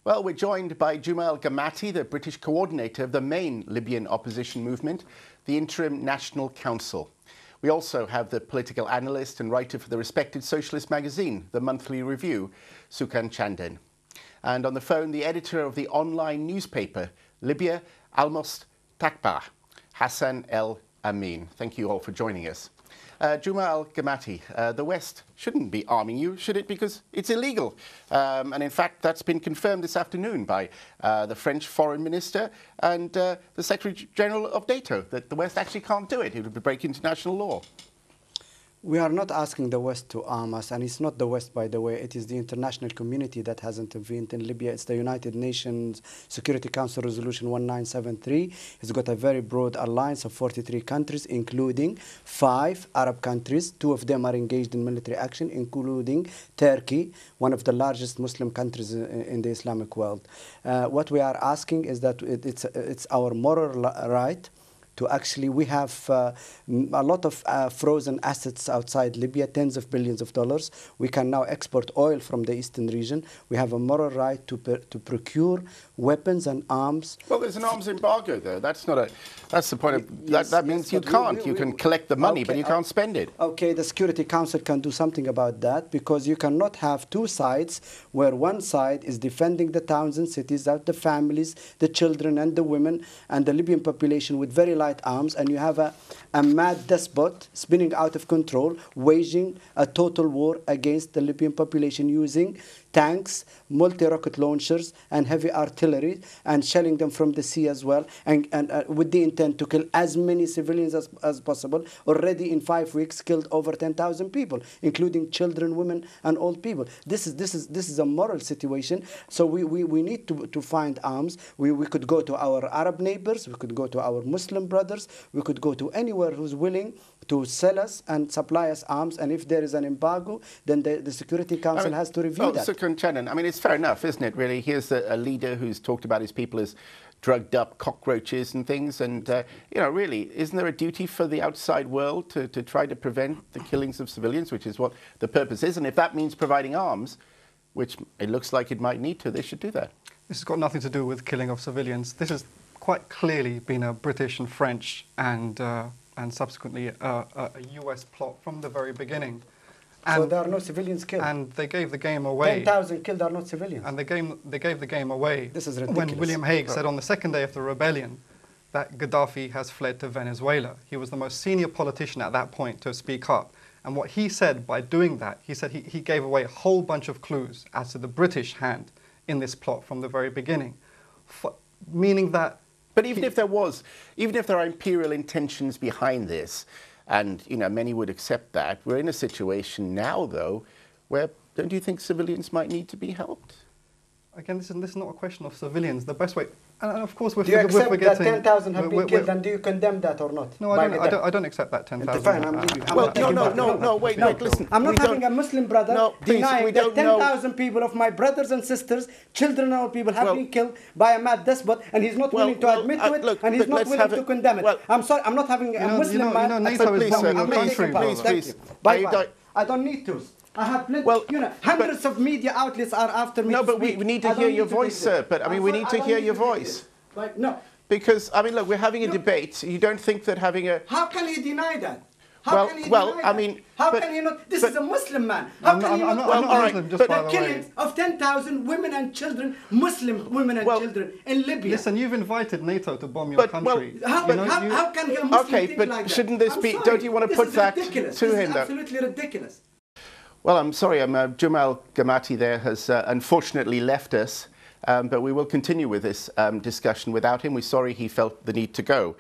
Well, we're joined by Guma El Gamaty, the British coordinator of the main Libyan opposition movement, the Interim National Council. We also have the political analyst and writer for the respected socialist magazine, The Monthly Review, Sukant Chandan. And on the phone, the editor of the online newspaper, Libya Almost Takba, Hassan El Amin. Thank you all for joining us. Guma El Gamaty, the West shouldn't be arming you, should it? Because it's illegal. And in fact, that's been confirmed this afternoon by the French Foreign Minister and the Secretary General of NATO, that the West actually can't do it. It would be breaking international law. We are not asking the West to arm us, and it's not the West, by the way. It is the international community that has intervened in Libya. It's the United Nations Security Council Resolution 1973. It's got a very broad alliance of 43 countries, including 5 Arab countries. 2 of them are engaged in military action, including Turkey, one of the largest Muslim countries in the Islamic world. What we are asking is that it's our moral right to actually, we have a lot of frozen assets outside Libya, tens of billions of dollars. We can now export oil from the eastern region. We have a moral right to procure weapons and arms. Well, there's an arms embargo, though. That's not a. That's the point of. Yes, that means you can't. You can collect the money, but you can't spend it. Okay, the Security Council can do something about that, because you cannot have 2 sides where one side is defending the towns and cities, the families, the children and the women and the Libyan population with very light arms, and you have a mad despot spinning out of control, waging a total war against the Libyan population using tanks, multi-rocket launchers and heavy artillery, and shelling them from the sea as well, and with the intent to kill as many civilians as possible. Already in 5 weeks killed over 10,000 people, including children, women and old people. This is a moral situation. So we need to find arms. We could go to our Arab neighbors, we could go to our Muslim brothers, we could go to anywhere who's willing to sell us and supply us arms, and if there is an embargo, then the Security Council has to review that. Sukant Chandan, I mean, it's fair enough, isn't it, really? Here's a leader who's talked about his people as drugged up cockroaches and things, and, you know, really, isn't there a duty for the outside world to try to prevent the killings of civilians, which is what the purpose is? And if that means providing arms, which it looks like it might need to, they should do that. This has got nothing to do with killing of civilians. This has quite clearly been a British and French and subsequently a US plot from the very beginning. And so there are no civilians killed. And they gave the game away. 10,000 killed are not civilians. And they gave the game away. This is ridiculous. When William Hague said on the 2nd day of the rebellion that Gaddafi has fled to Venezuela. He was the most senior politician at that point to speak up. And what he said by doing that, he said he gave away a whole bunch of clues as to the British hand in this plot from the very beginning. Meaning that... But even if there are imperial intentions behind this, and, you know, many would accept that, we're in a situation now, though, where don't you think civilians might need to be helped? Again, this is not a question of civilians. The best way, and of course, we're forgetting... Do you accept that 10,000 have been killed, and do you condemn that or not? No, I don't accept that 10,000. Well, no, wait, listen. I'm not having a Muslim brother denying that 10,000 people of my brothers and sisters, children and old people have been killed by a mad despot, and he's not willing to admit to it, and he's not willing to condemn it. I'm sorry, I'm not having a Muslim man... NATO is bombing your country. Please. Bye-bye. I don't need to. I have plenty, hundreds of media outlets are after me. No, but we need to hear your voice, sir. But I mean, we need to hear your voice. Like, no. Because, I mean, look, we're having a debate. You don't think that having a... How can he deny that? How can he not? This is a Muslim man. How can he not? All right, but the killings of 10,000 women and children, Muslim women and children in Libya. Listen, you've invited NATO to bomb your country. How can a Muslim think like that? Okay, but shouldn't this be... Don't you want to put that to him, though? This is absolutely ridiculous. Well, I'm sorry, Guma El Gamaty there has unfortunately left us, but we will continue with this discussion without him. We're sorry he felt the need to go.